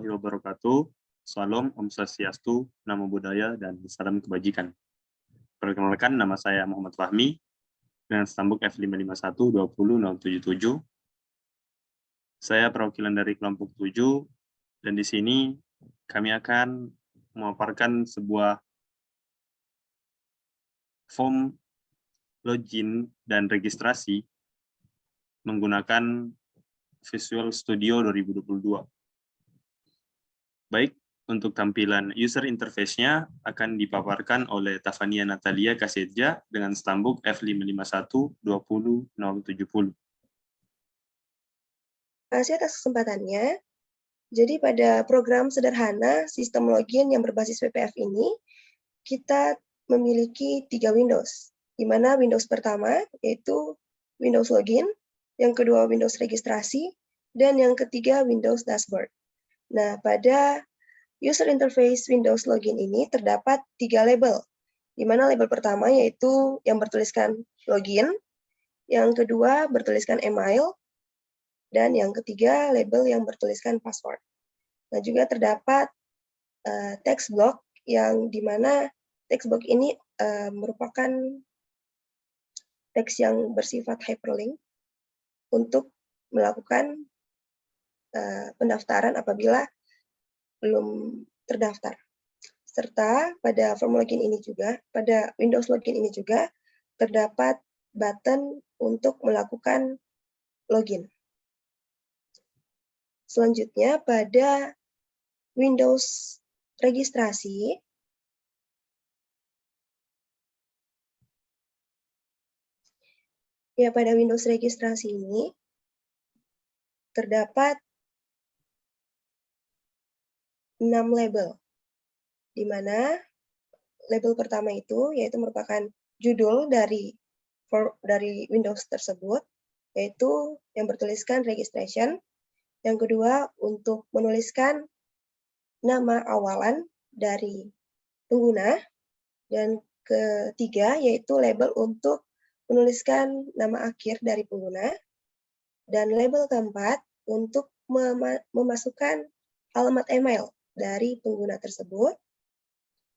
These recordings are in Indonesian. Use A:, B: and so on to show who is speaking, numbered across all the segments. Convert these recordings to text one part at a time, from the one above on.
A: warahmatullahi wabarakatuh. Salam, Om Swastiastu, Namo Buddhaya, dan salam kebajikan. Perkenalkan, nama saya Muhammad Fahmi, dengan stambuk F551-20-077. Saya perwakilan dari kelompok 7, dan di sini kami akan memaparkan sebuah form login dan registrasi menggunakan Visual Studio 2022. Baik, untuk tampilan user interface-nya akan dipaparkan oleh Tafania Natalia Kasetja dengan stambuk F551-20-070.
B: Terima kasih atas kesempatannya. Jadi pada program sederhana sistem login yang berbasis WPF ini, kita memiliki 3 Windows, di mana Windows pertama yaitu Windows Login, yang kedua Windows Registrasi, dan yang ketiga Windows Dashboard. Nah, pada user interface Windows Login ini terdapat 3 label, di mana label pertama yaitu yang bertuliskan login, yang kedua bertuliskan email, dan yang ketiga label yang bertuliskan password. Nah, juga terdapat text block yang di mana text block ini merupakan teks yang bersifat hyperlink untuk melakukan pendaftaran apabila belum terdaftar. Serta pada form login ini juga, pada Windows Login ini juga terdapat button untuk melakukan login. Selanjutnya pada Windows Registrasi, ya pada Windows Registrasi ini terdapat 6 label, di mana label pertama itu yaitu merupakan judul dari Windows tersebut, yaitu yang bertuliskan registration. Yang kedua, untuk menuliskan nama awalan dari pengguna. Dan ketiga, yaitu label untuk menuliskan nama akhir dari pengguna. Dan label keempat, untuk memasukkan alamat email dari pengguna tersebut.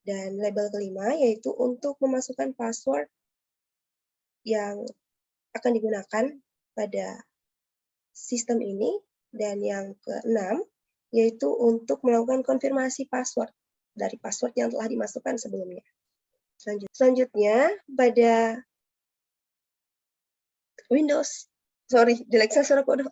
B: Dan label kelima, yaitu untuk memasukkan password yang akan digunakan pada sistem ini. Dan yang keenam, yaitu untuk melakukan konfirmasi password dari password yang telah dimasukkan sebelumnya. Selanjutnya, pada Windows, jelek saya suara kode.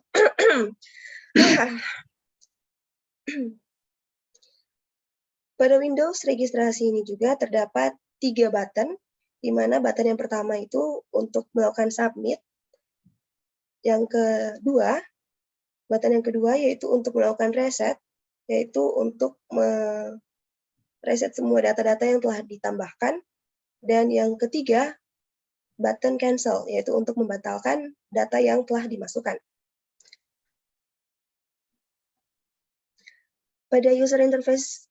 B: Pada Windows registrasi ini juga terdapat 3 button, di mana button yang pertama itu untuk melakukan submit. Yang kedua, button yang kedua yaitu untuk melakukan reset, yaitu untuk mereset semua data-data yang telah ditambahkan. Dan yang ketiga, button cancel, yaitu untuk membatalkan data yang telah dimasukkan. Pada user interface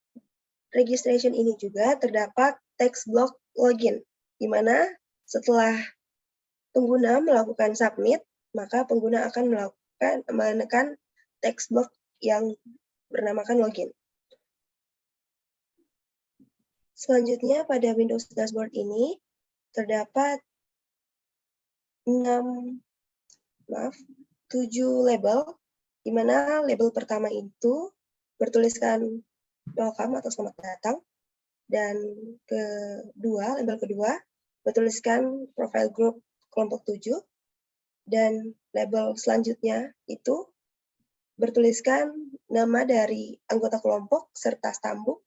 B: registration ini juga terdapat text block login, di mana setelah pengguna melakukan submit, maka pengguna akan menekan text block yang bernamakan login. Selanjutnya pada Windows Dashboard ini terdapat 7 label, di mana label pertama itu bertuliskan welcome atau selamat datang, dan label kedua bertuliskan profile group kelompok 7, dan label selanjutnya itu bertuliskan nama dari anggota kelompok serta stambuk,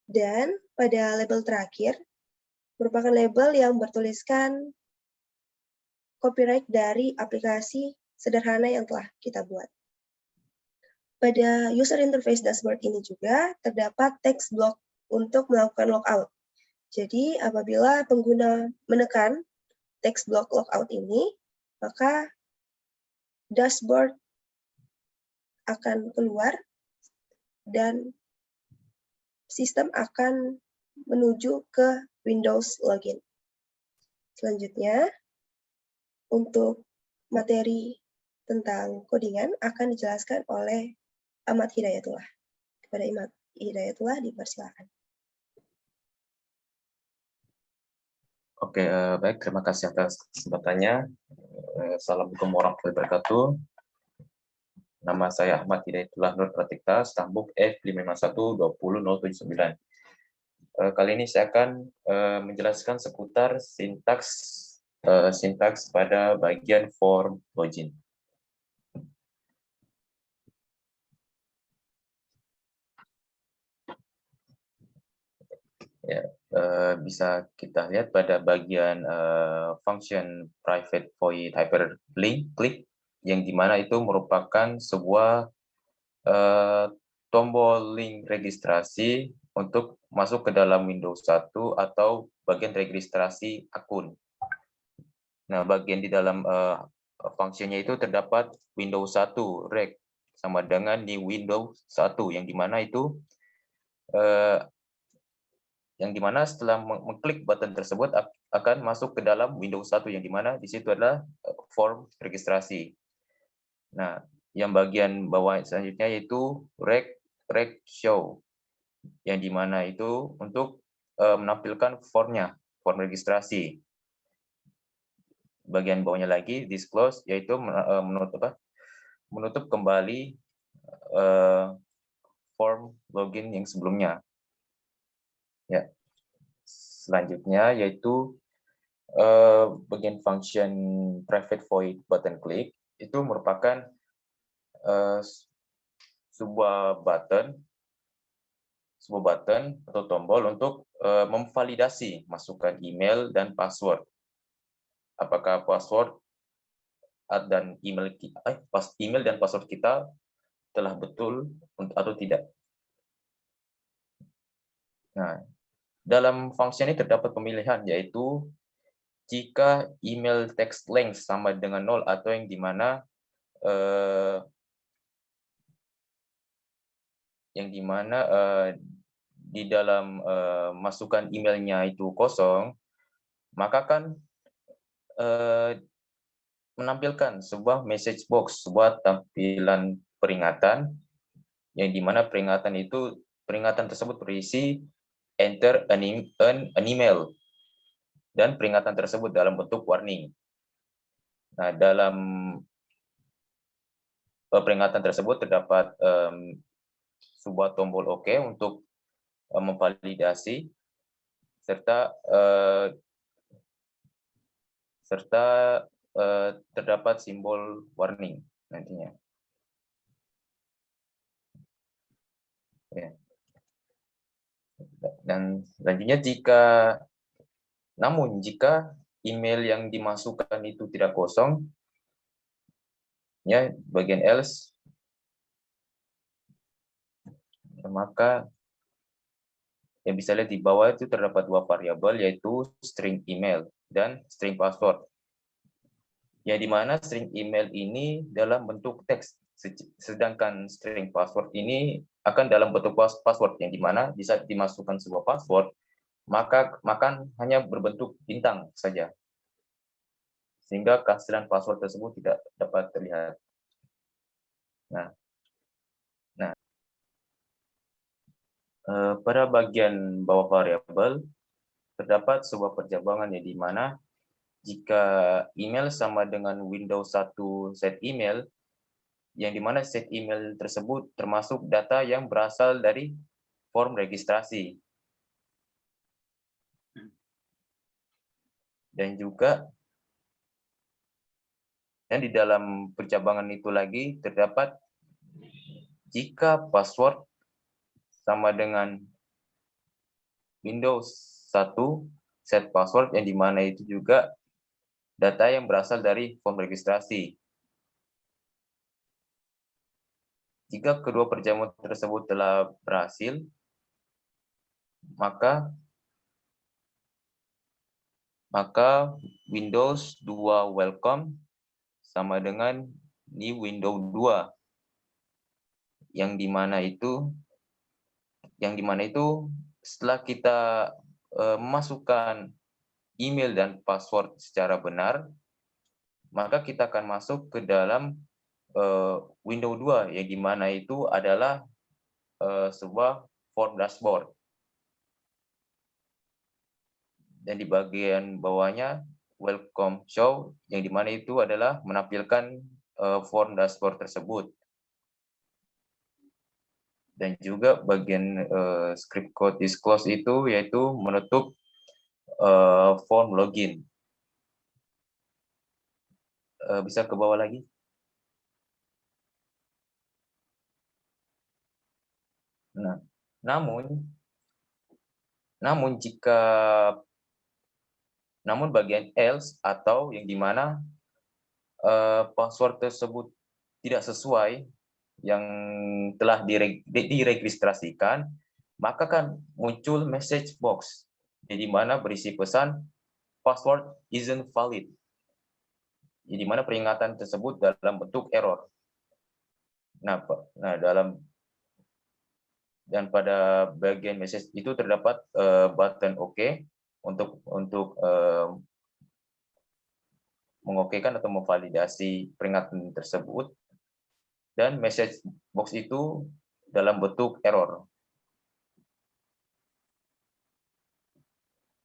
B: dan pada label terakhir merupakan label yang bertuliskan copyright dari aplikasi sederhana yang telah kita buat. Pada user interface dashboard ini juga terdapat text block untuk melakukan logout. Jadi apabila pengguna menekan text block logout ini, maka dashboard akan keluar dan sistem akan menuju ke Windows Login. Selanjutnya, untuk materi tentang codingan akan dijelaskan oleh Ahmad Hidayatullah. Kepada Imam Hidayatullah dipersilakan.
C: Oke, baik. Terima kasih atas kesempatannya. Assalamualaikum warahmatullahi wabarakatuh. Nama saya Ahmad Hidayatullah Nur Pratikta, Stambuk F5512079. Kali ini saya akan menjelaskan seputar sintaks pada bagian form login. Ya, bisa kita lihat pada bagian function private void hyperlink click, yang dimana itu merupakan sebuah tombol link registrasi untuk masuk ke dalam Windows 1 atau bagian registrasi akun. Nah, bagian di dalam fungsinya itu terdapat Windows 1 reg sama dengan di Windows 1, yang dimana itu setelah mengklik button tersebut akan masuk ke dalam Windows 1, yang dimana di situ adalah form registrasi. Nah, yang bagian bawah selanjutnya yaitu reg show, yang dimana itu untuk menampilkan form registrasi. Bagian bawahnya lagi disclose, yaitu menutup kembali form login yang sebelumnya. Ya, selanjutnya yaitu bagian function private void button click, itu merupakan sebuah button atau tombol untuk memvalidasi masukan email dan password. Apakah password dan email dan password kita telah betul atau tidak. Nah, dalam fungsi ini terdapat pemilihan, yaitu jika email text length sama dengan 0 atau yang dimana di dalam masukan emailnya itu kosong, maka kan menampilkan sebuah message box, sebuah tampilan peringatan, yang dimana peringatan tersebut berisi enter an email, dan peringatan tersebut dalam bentuk warning. Nah, dalam peringatan tersebut terdapat sebuah tombol OK untuk memvalidasi, serta terdapat simbol warning nantinya. Ya. Dan selanjutnya jika email yang dimasukkan itu tidak kosong, ya, bagian else, maka yang bisa lihat di bawah itu terdapat dua variabel, yaitu string email dan string password. Ya, di mana string email ini dalam bentuk teks, sedangkan string password ini akan dalam bentuk password, yang dimana bisa dimasukkan sebuah password, maka hanya berbentuk bintang saja, sehingga kehasilan password tersebut tidak dapat terlihat. Nah, pada bagian bawah variabel terdapat sebuah perjabangan, yang dimana jika email sama dengan Windows 1 set email, yang dimana set email tersebut termasuk data yang berasal dari form registrasi. Dan juga di dalam percabangan itu lagi terdapat jika password sama dengan Windows 1 set password, yang dimana itu juga data yang berasal dari form registrasi. Jika kedua perjamuan tersebut telah berhasil, maka Windows 2 welcome sama dengan new Windows 2, yang dimana itu setelah kita memasukkan email dan password secara benar, maka kita akan masuk ke dalam Windows 2, yang dimana itu adalah sebuah form dashboard. Dan di bagian bawahnya welcome show, yang dimana itu adalah menampilkan form dashboard tersebut. Dan juga bagian script code disclose itu yaitu menutup form login. Bisa ke bawah lagi. Nah, namun bagian else atau yang dimana password tersebut tidak sesuai yang telah diregistrasikan, maka kan muncul message box di mana berisi pesan password isn't valid. Di mana peringatan tersebut dalam bentuk error. Nah, dan pada bagian message itu terdapat button OK untuk mengokekan atau memvalidasi peringatan tersebut, dan message box itu dalam bentuk error.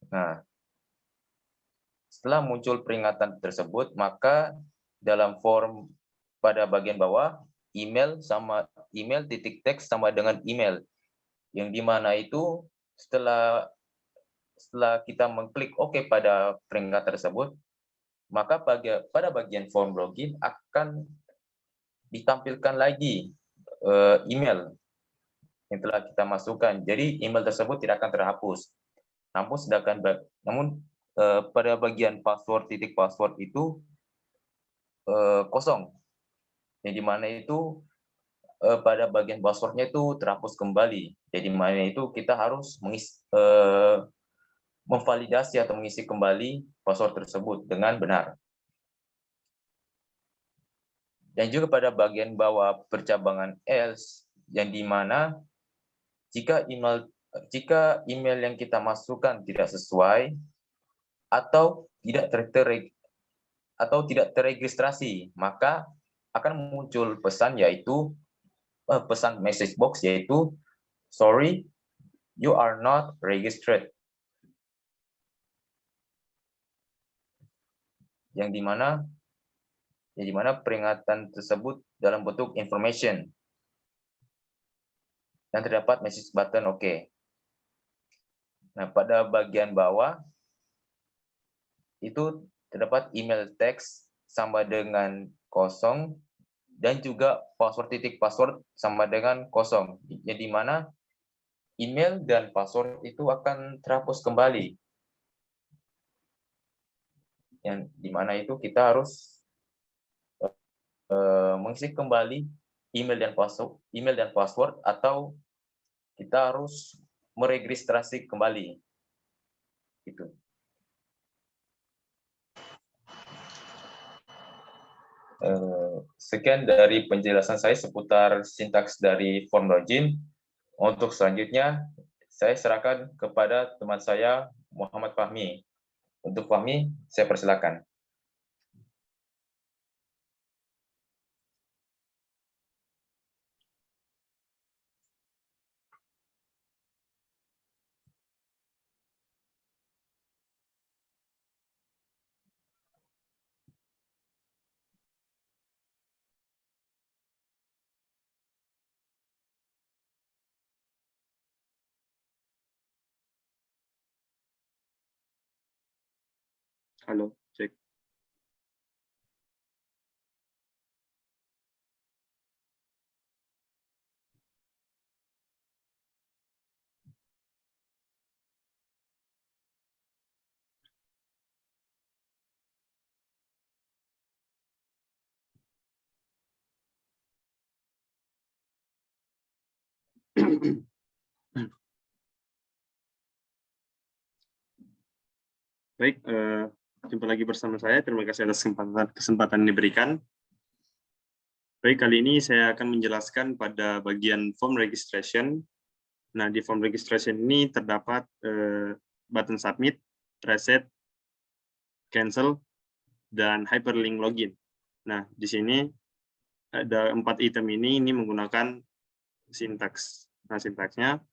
C: Nah, setelah muncul peringatan tersebut, maka dalam form pada bagian bawah email titik teks sama dengan email, yang dimana itu setelah kita mengklik OK pada peringatan tersebut, maka pada bagian form login akan ditampilkan lagi email yang telah kita masukkan. Jadi email tersebut tidak akan terhapus. Namun pada bagian titik password itu kosong. Yang dimana itu pada bagian passwordnya itu terhapus kembali. Jadi mana itu kita harus memvalidasi atau mengisi kembali password tersebut dengan benar. Dan juga pada bagian bawah percabangan else, yang dimana jika email yang kita masukkan tidak sesuai atau tidak terregistrasi, maka akan muncul pesan pesan message box yaitu sorry, you are not registered. Yang dimana peringatan tersebut dalam bentuk information. Dan terdapat message button OK. Nah, pada bagian bawah itu terdapat email text sama dengan kosong, dan juga titik password sama dengan kosong. Jadi mana email dan password itu akan terhapus kembali. Yang dimana itu kita harus mengisi kembali email dan password, atau kita harus meregistrasi kembali. Gitu. Sekian dari penjelasan saya seputar sintaks dari form login. Untuk selanjutnya, saya serahkan kepada teman saya, Muhammad Fahmi. Untuk Fahmi, saya persilakan.
A: Halo, cek. Baik, jumpa lagi bersama saya. Terima kasih atas kesempatan yang diberikan. Baik, kali ini saya akan menjelaskan pada bagian form registration. Nah, di form registration ini terdapat button submit, reset, cancel, dan hyperlink login. Nah, di sini ada 4 item ini menggunakan sintaks Nah, sintaksnya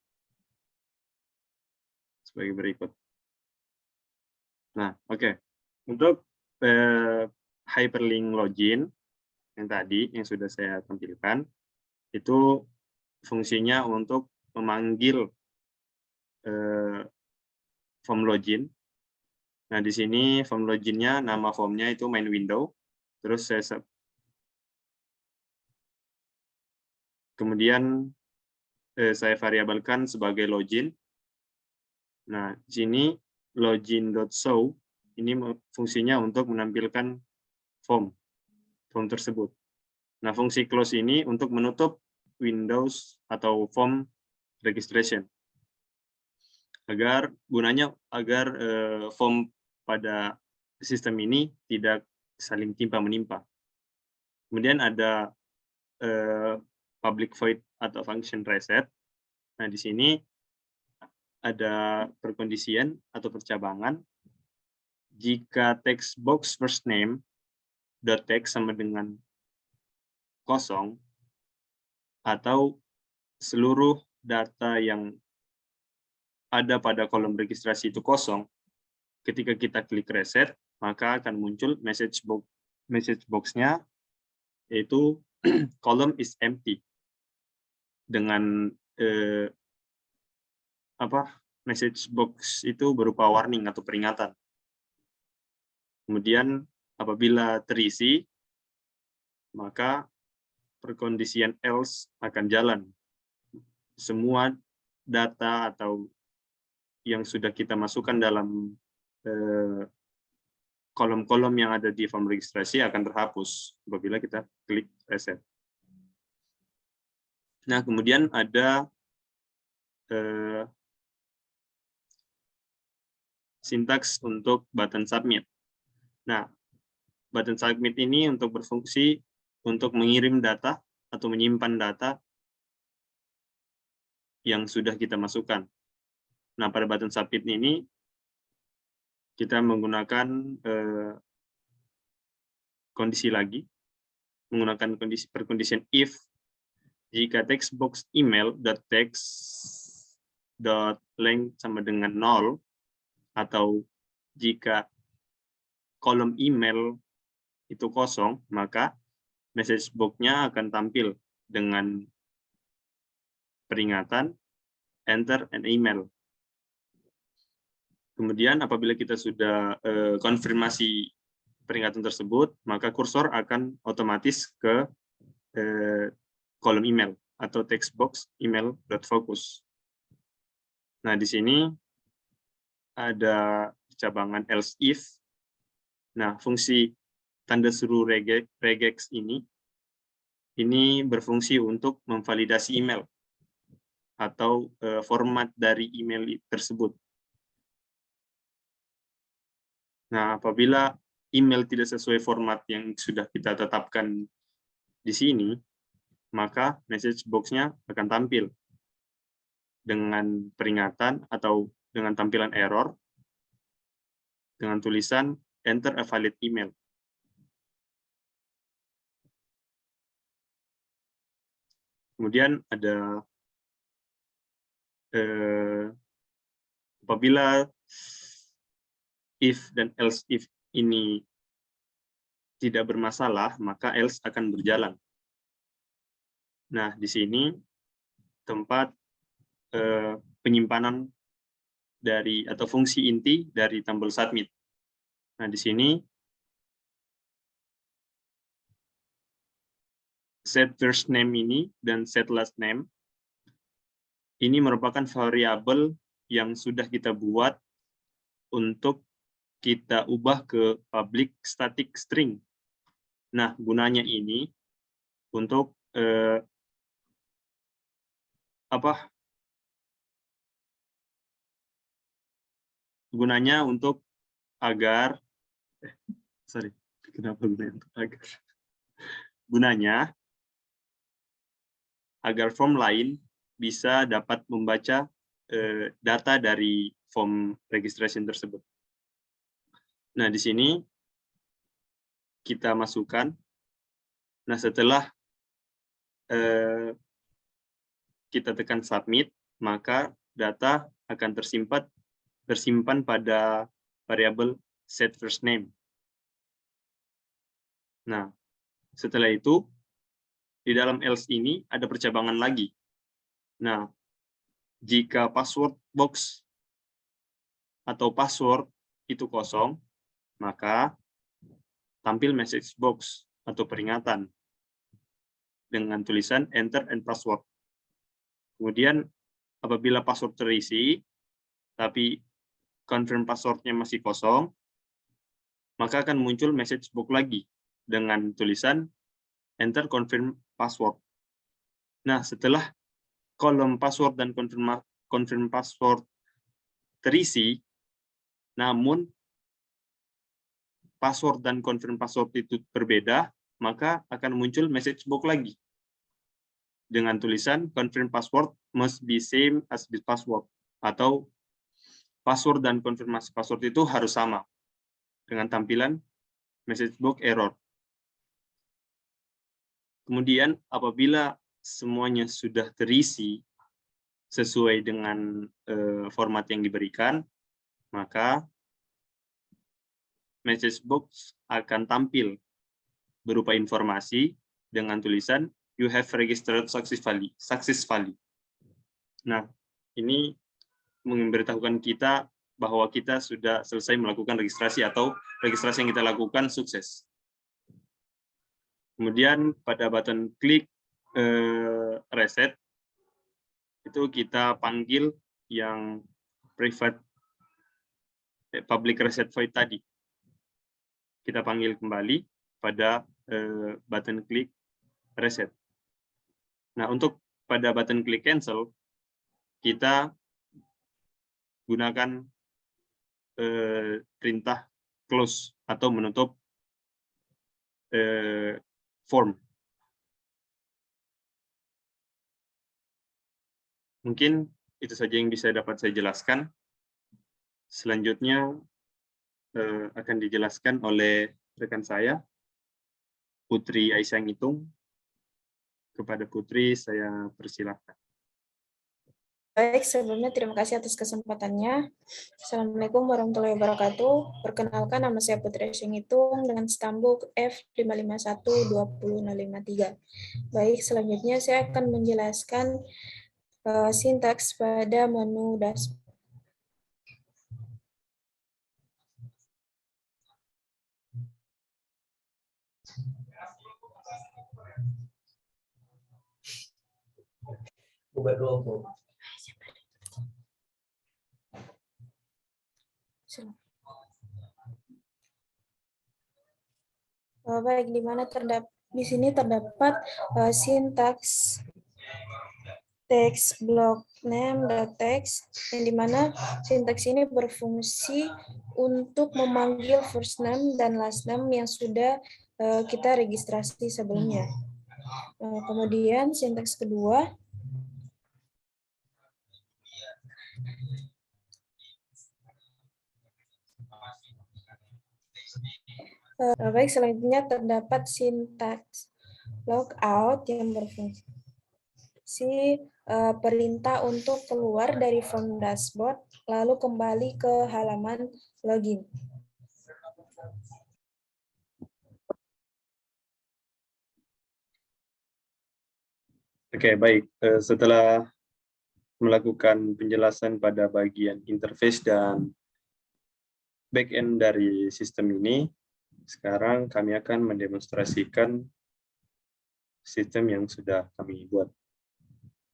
A: sebagai berikut. Nah, oke. Untuk hyperlink login yang tadi yang sudah saya tampilkan, itu fungsinya untuk memanggil form login. Nah, di sini form login-nya, nama formnya itu main window. Terus kemudian saya variabelkan sebagai login. Nah, di sini login.show ini fungsinya untuk menampilkan form tersebut. Nah, fungsi close ini untuk menutup Windows atau form registration. Gunanya agar form pada sistem ini tidak saling timpa-menimpa. Kemudian ada public void atau function reset. Nah, di sini ada perkondisian atau percabangan jika text box first name dot text sama dengan kosong atau seluruh data yang ada pada kolom registrasi itu kosong, ketika kita klik reset maka akan muncul message box-nya yaitu column is empty dengan message box itu berupa warning atau peringatan. Kemudian apabila terisi, maka perkondisian else akan jalan. Semua data atau yang sudah kita masukkan dalam kolom-kolom yang ada di form registrasi akan terhapus apabila kita klik reset. Nah, kemudian ada sintaks untuk button submit. Nah, button submit ini untuk berfungsi untuk mengirim data atau menyimpan data yang sudah kita masukkan. Nah, pada button submit ini kita menggunakan kondisi lagi, menggunakan perkondisian if jika text box email .text.length sama dengan 0 atau jika kolom email itu kosong, maka message box-nya akan tampil dengan peringatan enter an email. Kemudian apabila kita sudah konfirmasi peringatan tersebut, maka kursor akan otomatis ke kolom email atau text box email.focus. Nah, di sini ada cabangan else if. Nah, fungsi tanda seru regex ini berfungsi untuk memvalidasi email atau format dari email tersebut. Nah, apabila email tidak sesuai format yang sudah kita tetapkan di sini, maka message box-nya akan tampil dengan peringatan atau dengan tampilan error dengan tulisan enter a valid email. Kemudian ada apabila if dan else if ini tidak bermasalah, maka else akan berjalan. Nah, di sini tempat penyimpanan dari atau fungsi inti dari tombol submit. Nah, di sini set first name ini dan set last name ini merupakan variabel yang sudah kita buat untuk kita ubah ke public static string. Nah, gunanya ini untuk gunanya untuk agar gunanya agar form lain bisa dapat membaca data dari form registration tersebut. Nah, di sini kita masukkan. Nah, setelah kita tekan submit, maka data akan tersimpan pada variabel set first name. Nah, setelah itu, di dalam else ini ada percabangan lagi. Nah, jika password box atau password itu kosong, maka tampil message box atau peringatan dengan tulisan enter and password. Kemudian apabila password terisi, tapi confirm passwordnya masih kosong, maka akan muncul message box lagi dengan tulisan enter confirm password. Nah, setelah kolom password dan confirm password terisi, namun password dan confirm password itu berbeda, maka akan muncul message box lagi dengan tulisan confirm password must be same as the password, atau password dan konfirmasi password itu harus sama dengan tampilan message box error. Kemudian apabila semuanya sudah terisi sesuai dengan format yang diberikan, maka message box akan tampil berupa informasi dengan tulisan you have registered successfully. Nah, ini memberitahukan kita bahwa kita sudah selesai melakukan registrasi atau registrasi yang kita lakukan sukses. Kemudian pada button klik reset, itu kita panggil yang private public reset void tadi. Kita panggil kembali pada button klik reset. Nah, untuk pada button klik cancel, kita gunakan perintah close atau menutup form. Mungkin itu saja yang bisa dapat saya jelaskan. Selanjutnya akan dijelaskan oleh rekan saya, Putri Aisyah Ngitung. Kepada Putri, saya persilahkan.
D: Baik, sebelumnya terima kasih atas kesempatannya. Assalamualaikum warahmatullahi wabarakatuh. Perkenalkan, nama saya Putri Aisyah Ngitung dengan stambuk F5512053. Baik, selanjutnya saya akan menjelaskan sintaks pada menu dashboard. Baik, di sini terdapat sintaks text block name.text, yang dimana sintaks ini berfungsi untuk memanggil first name dan last name yang sudah kita registrasi sebelumnya. Kemudian sintaks kedua, baik, selanjutnya terdapat sintaks logout yang berfungsi perintah untuk keluar dari form dashboard lalu kembali ke halaman login.
A: Oke, baik. Setelah melakukan penjelasan pada bagian interface dan back-end dari sistem ini, sekarang kami akan mendemonstrasikan sistem yang sudah kami buat.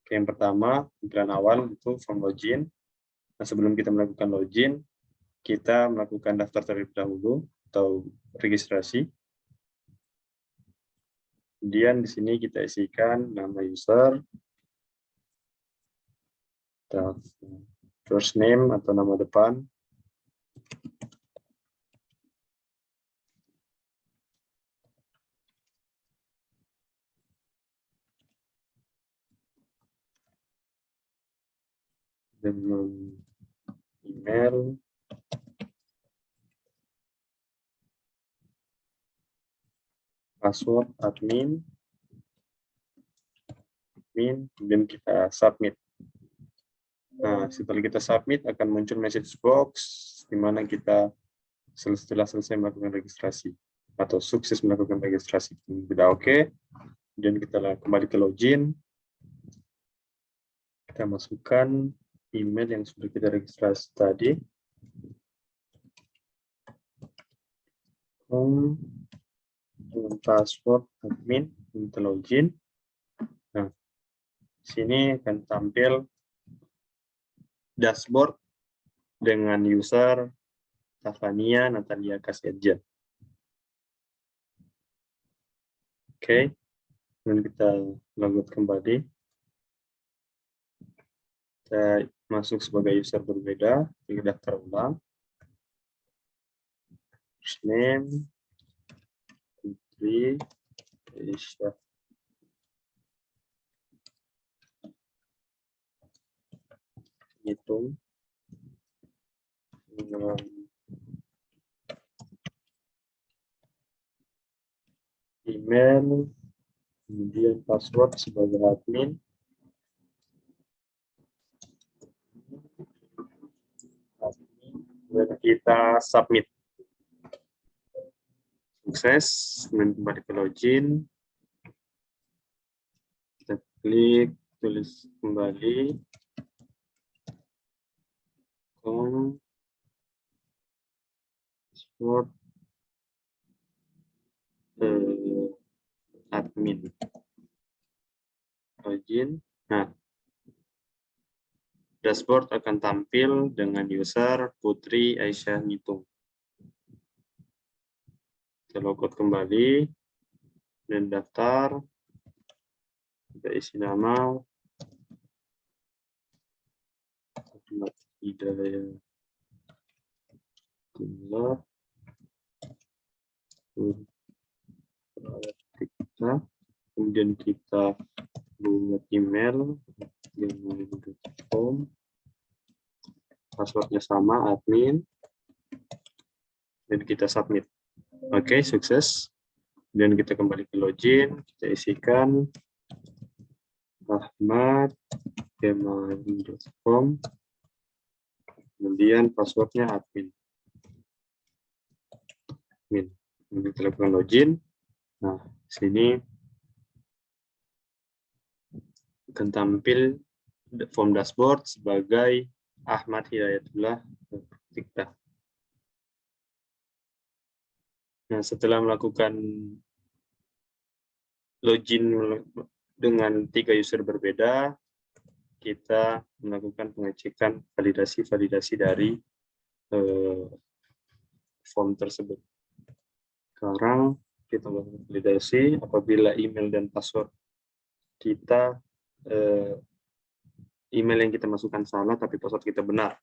A: Oke, yang pertama, tampilan awal itu form login. Nah, sebelum kita melakukan login, kita melakukan daftar terlebih dahulu atau registrasi. Kemudian di sini kita isikan nama user, first name atau nama depan, dengan email, password admin, admin, kemudian kita submit. Nah, setelah kita submit akan muncul message box di mana kita setelah selesai melakukan registrasi atau sukses melakukan registrasi. Kita oke, kemudian kita kembali ke login. Kita masukkan email yang sudah kita registrasi tadi. Dengan password admin, kita login. Nah, sini akan tampil dashboard dengan user Tafania Natalia Kasedja. Oke, kemudian kita logout kembali. Kita masuk sebagai user berbeda, kita daftar ulang. First name, Putri, Aisyah. Hitung. Email, kemudian password sebagai admin. Dan kita submit. Sukses, kemudian kembali ke login. Kita klik, tulis kembali. Password admin. Login. Nah, dashboard akan tampil dengan user Putri Aisyah Ngitung. Kita logout kembali dan daftar. Kita isi nama. Hidayah. Kemudian kita buat email gmail.com, passwordnya sama admin, dan kita submit. Oke, sukses. Dan kita kembali ke login, kita isikan ahmad@gmail.com, kemudian passwordnya admin. Kemudian kita lakukan login. Nah, sini akan tampil form dashboard sebagai Ahmad Hidayatullah Tikta. Nah, setelah melakukan login dengan 3 user berbeda, kita melakukan pengecekan validasi dari form tersebut. Sekarang kita melakukan validasi apabila email dan password kita, email yang kita masukkan salah tapi password kita benar.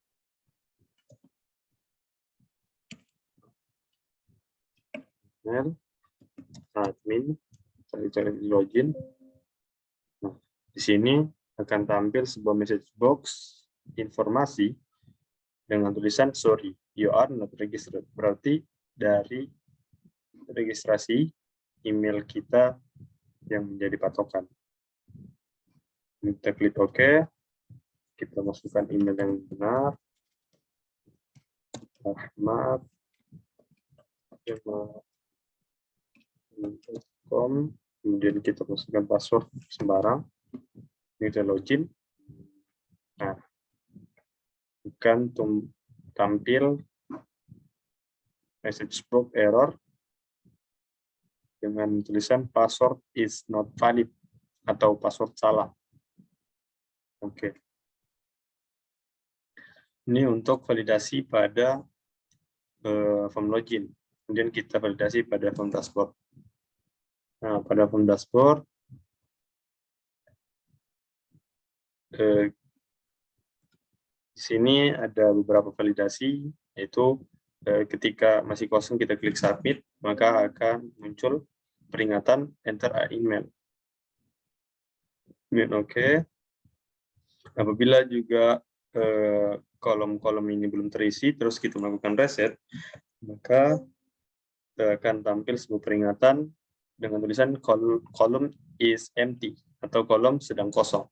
A: Email admin, cari login. Nah, di sini akan tampil sebuah message box informasi dengan tulisan sorry, you are not registered. Berarti dari registrasi email kita yang menjadi patokan. Kita klik OK. Kita masukkan email yang benar. ahmad@gmail.com. Kemudian kita masukkan password sembarang. Kita login. Nah, akan tampil message box error dengan tulisan password is not valid atau password salah. Oke. Ini untuk validasi pada form login. Kemudian kita validasi pada form dashboard. Nah, pada form dashboard di sini ada beberapa validasi, yaitu ketika masih kosong kita klik submit, maka akan muncul peringatan enter email. Oke. Apabila juga kolom-kolom ini belum terisi, terus kita melakukan reset, maka akan tampil sebuah peringatan dengan tulisan column is empty atau kolom sedang kosong.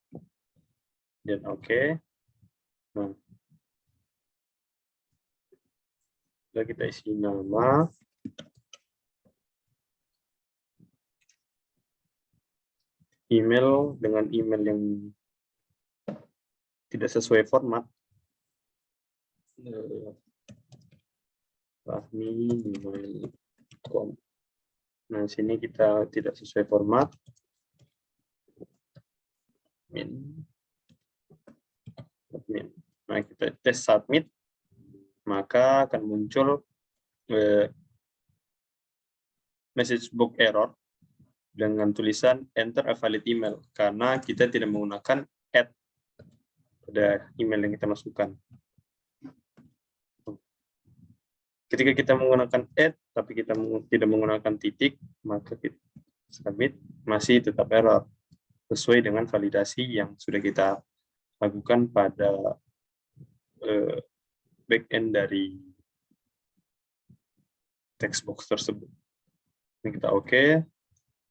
A: Dan oke. Nah, sudah kita isi nama, email dengan email yang tidak sesuai format. Fahmi@gmail.com. Nah, sini kita tidak sesuai format. Admin. Nah, kita tes submit, maka akan muncul message box error dengan tulisan enter a valid email karena kita tidak menggunakan add pada email yang kita masukkan. Ketika kita menggunakan add tapi kita tidak menggunakan titik, maka kita submit masih tetap error sesuai dengan validasi yang sudah kita lakukan pada backend dari text box tersebut. Ini kita oke.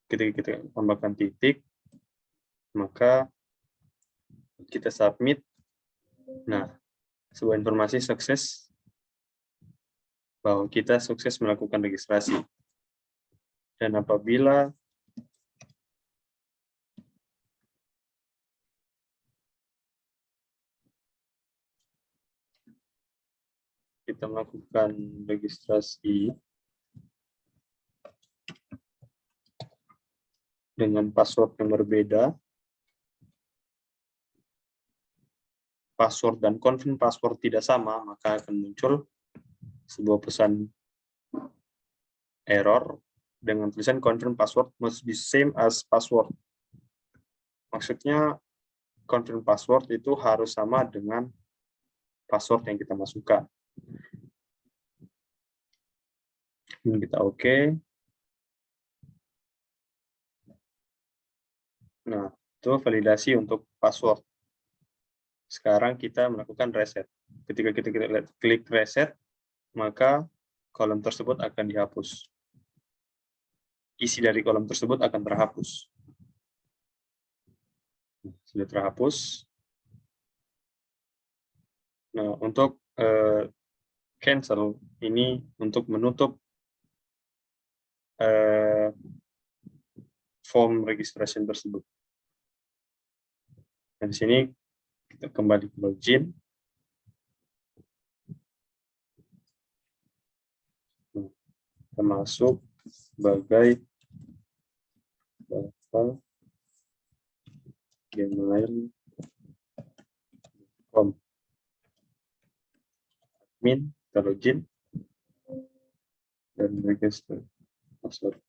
A: Ketika kita tambahkan titik, maka kita submit. Nah, sebuah informasi sukses bahwa kita sukses melakukan registrasi. Dan apabila kita melakukan registrasi dengan password yang berbeda, password dan confirm password tidak sama, maka akan muncul sebuah pesan error dengan tulisan confirm password must be same as password. Maksudnya confirm password itu harus sama dengan password yang kita masukkan. Ini kita oke. Nah, itu validasi untuk password. Sekarang kita melakukan reset. Ketika kita klik reset, maka kolom tersebut akan dihapus. Isi dari kolom tersebut akan terhapus. Sudah terhapus. Nah, untuk cancel ini untuk menutup form registration tersebut. Dan di sini kita kembali ke login. Kita masuk sebagai gmail.com. Admin, kita login dan register password.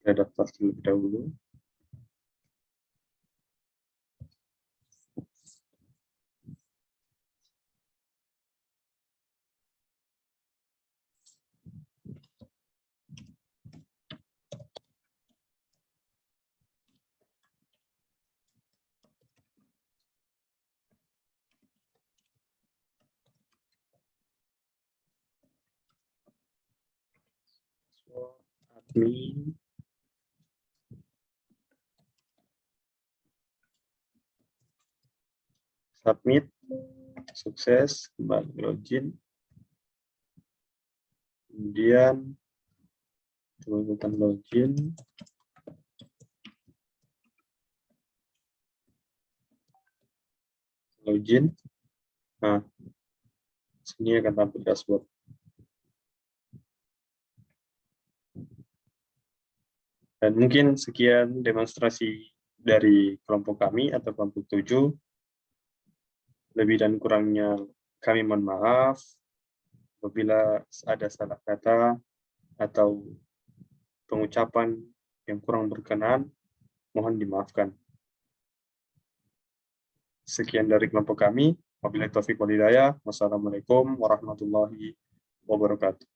A: Kita daftar terlebih dahulu. Admin. Submit, sukses, kembali login. Kemudian melakukan login. Login. Nah, sini akan tampil dashboard. Dan mungkin sekian demonstrasi dari kelompok kami atau kelompok 7. Lebih dan kurangnya kami mohon maaf apabila ada salah kata atau pengucapan yang kurang berkenan, mohon dimaafkan. Sekian dari kelompok kami. Wabillahi taufiq wal hidayah. Wassalamualaikum warahmatullahi wabarakatuh.